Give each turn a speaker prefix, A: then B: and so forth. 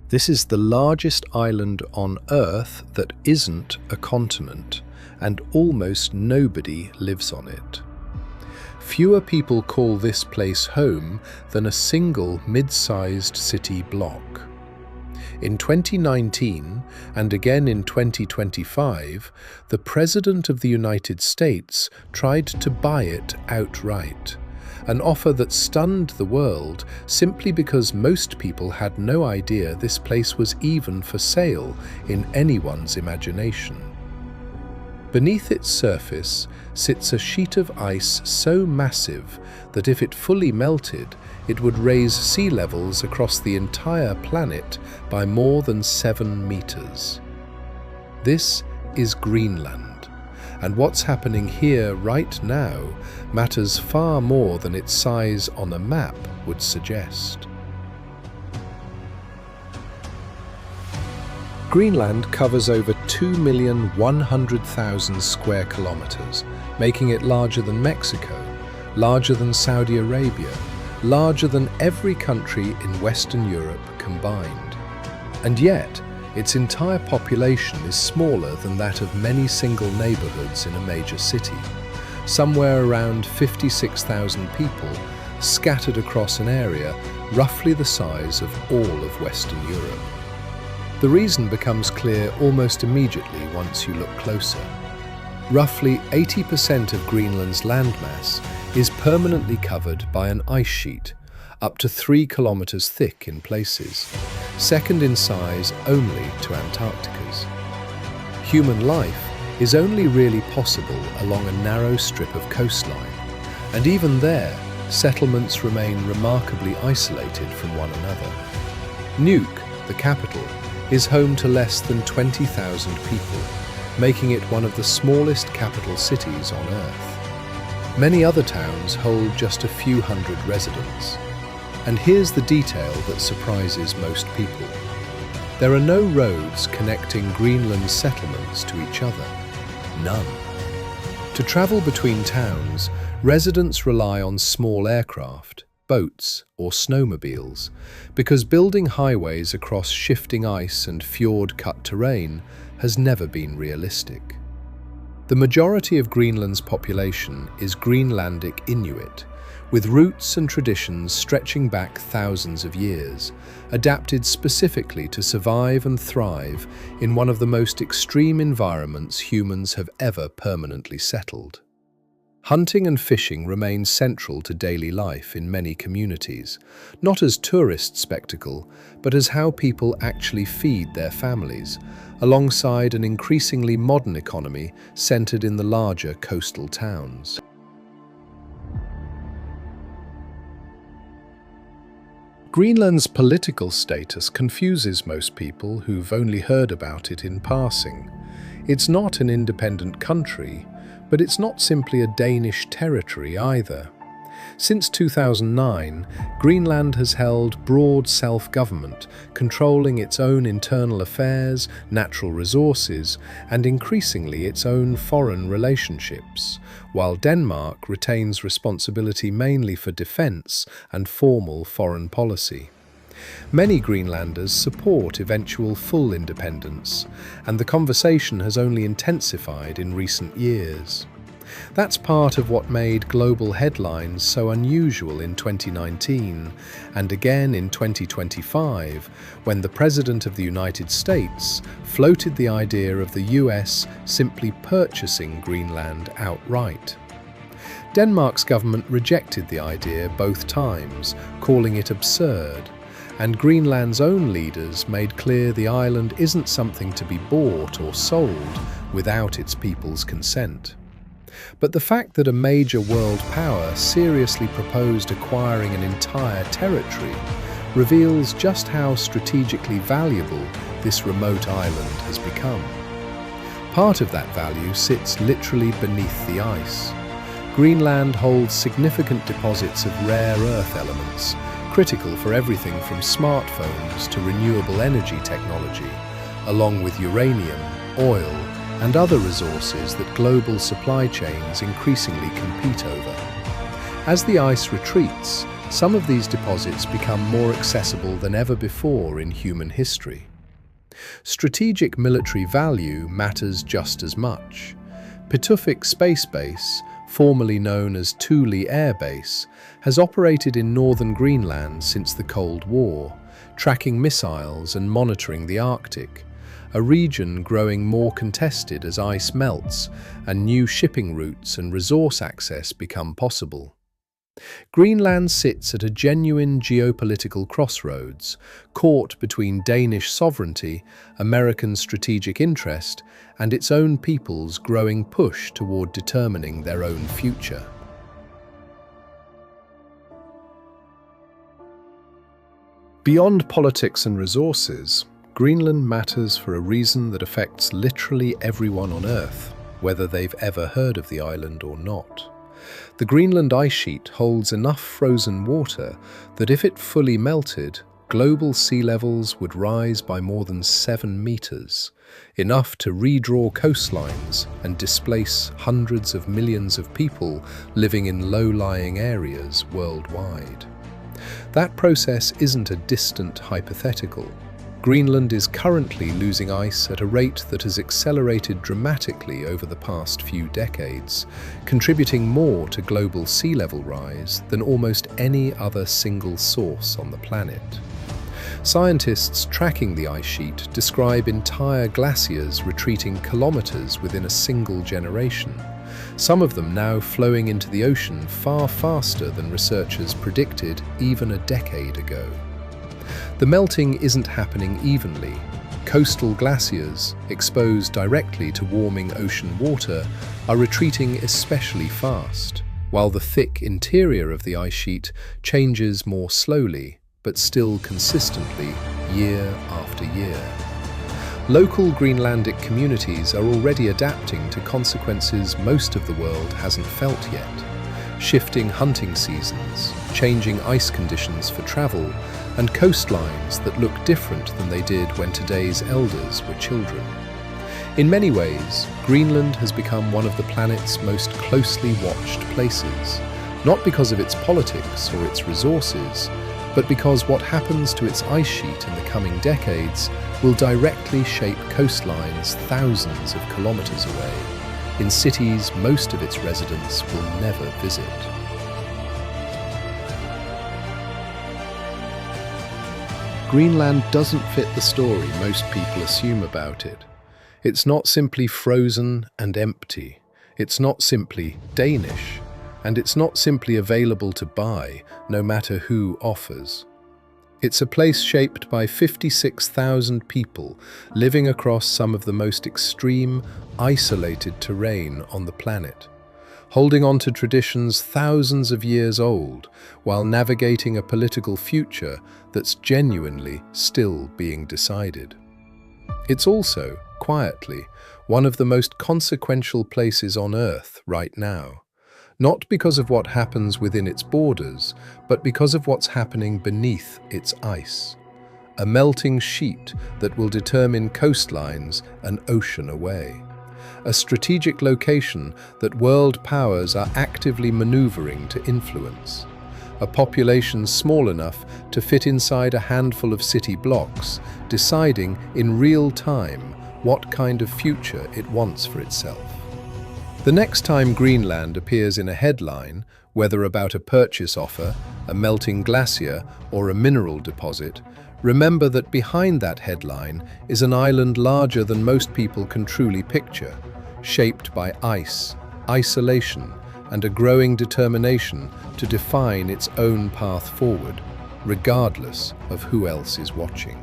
A: This is the largest island on Earth that isn't a continent, and almost nobody lives on it. Fewer people call this place home than a single mid-sized city block. In 2019, and again in 2025, the President of the United States tried to buy it outright, an offer that stunned the world simply because most people had no idea this place was even for sale in anyone's imagination. Beneath its surface sits a sheet of ice so massive that if it fully melted, it would raise sea levels across the entire planet by more than 7 meters. This is Greenland, and what's happening here right now matters far more than its size on a map would suggest. Greenland covers over 2,100,000 square kilometers, making it larger than Mexico, larger than Saudi Arabia, larger than every country in Western Europe combined. And yet, its entire population is smaller than that of many single neighborhoods in a major city, somewhere around 56,000 people scattered across an area roughly the size of all of Western Europe. The reason becomes clear almost immediately once you look closer. Roughly 80% of Greenland's landmass is permanently covered by an ice sheet, up to 3 kilometers thick in places, second in size only to Antarctica's. Human life is only really possible along a narrow strip of coastline, and even there, settlements remain remarkably isolated from one another. Nuuk, the capital, is home to less than 20,000 people, making it one of the smallest capital cities on Earth. Many other towns hold just a few hundred residents. And here's the detail that surprises most people. There are no roads connecting Greenland's settlements to each other. None. To travel between towns, residents rely on small aircraft, boats, or snowmobiles, because building highways across shifting ice and fjord-cut terrain has never been realistic. The majority of Greenland's population is Greenlandic Inuit, with roots and traditions stretching back thousands of years, adapted specifically to survive and thrive in one of the most extreme environments humans have ever permanently settled. Hunting and fishing remain central to daily life in many communities, not as tourist spectacle, but as how people actually feed their families, alongside an increasingly modern economy centered in the larger coastal towns. Greenland's political status confuses most people who've only heard about it in passing. It's not an independent country, but it's not simply a Danish territory either. Since 2009, Greenland has held broad self-government, controlling its own internal affairs, natural resources, and increasingly its own foreign relationships, while Denmark retains responsibility mainly for defence and formal foreign policy. Many Greenlanders support eventual full independence, and the conversation has only intensified in recent years. That's part of what made global headlines so unusual in 2019 and again in 2025, when the President of the United States floated the idea of the US simply purchasing Greenland outright. Denmark's government rejected the idea both times, calling it absurd, and Greenland's own leaders made clear the island isn't something to be bought or sold without its people's consent. But the fact that a major world power seriously proposed acquiring an entire territory reveals just how strategically valuable this remote island has become. Part of that value sits literally beneath the ice. Greenland holds significant deposits of rare earth elements, critical for everything from smartphones to renewable energy technology, along with uranium, oil, and other resources that global supply chains increasingly compete over. As the ice retreats, some of these deposits become more accessible than ever before in human history. Strategic military value matters just as much. Pituffik Space Base, formerly known as Thule Air Base, has operated in northern Greenland since the Cold War, tracking missiles and monitoring the Arctic, a region growing more contested as ice melts and new shipping routes and resource access become possible. Greenland sits at a genuine geopolitical crossroads, caught between Danish sovereignty, American strategic interest, and its own people's growing push toward determining their own future. Beyond politics and resources, Greenland matters for a reason that affects literally everyone on Earth, whether they've ever heard of the island or not. The Greenland ice sheet holds enough frozen water that if it fully melted, global sea levels would rise by more than 7 meters, enough to redraw coastlines and displace hundreds of millions of people living in low-lying areas worldwide. That process isn't a distant hypothetical. Greenland is currently losing ice at a rate that has accelerated dramatically over the past few decades, contributing more to global sea level rise than almost any other single source on the planet. Scientists tracking the ice sheet describe entire glaciers retreating kilometers within a single generation, some of them now flowing into the ocean far faster than researchers predicted even a decade ago. The melting isn't happening evenly. Coastal glaciers, exposed directly to warming ocean water, are retreating especially fast, while the thick interior of the ice sheet changes more slowly, but still consistently, year after year. Local Greenlandic communities are already adapting to consequences most of the world hasn't felt yet. Shifting hunting seasons, changing ice conditions for travel, and coastlines that look different than they did when today's elders were children. In many ways, Greenland has become one of the planet's most closely watched places, not because of its politics or its resources, but because what happens to its ice sheet in the coming decades will directly shape coastlines thousands of kilometers away, in cities most of its residents will never visit. Greenland doesn't fit the story most people assume about it. It's not simply frozen and empty. It's not simply Danish. And it's not simply available to buy, no matter who offers. It's a place shaped by 56,000 people living across some of the most extreme, isolated terrain on the planet, holding on to traditions thousands of years old while navigating a political future that's genuinely still being decided. It's also, quietly, one of the most consequential places on Earth right now. Not because of what happens within its borders, but because of what's happening beneath its ice. A melting sheet that will determine coastlines an ocean away. A strategic location that world powers are actively maneuvering to influence. A population small enough to fit inside a handful of city blocks, deciding in real time what kind of future it wants for itself. The next time Greenland appears in a headline, whether about a purchase offer, a melting glacier, or a mineral deposit, remember that behind that headline is an island larger than most people can truly picture, shaped by ice, isolation, and a growing determination to define its own path forward, regardless of who else is watching.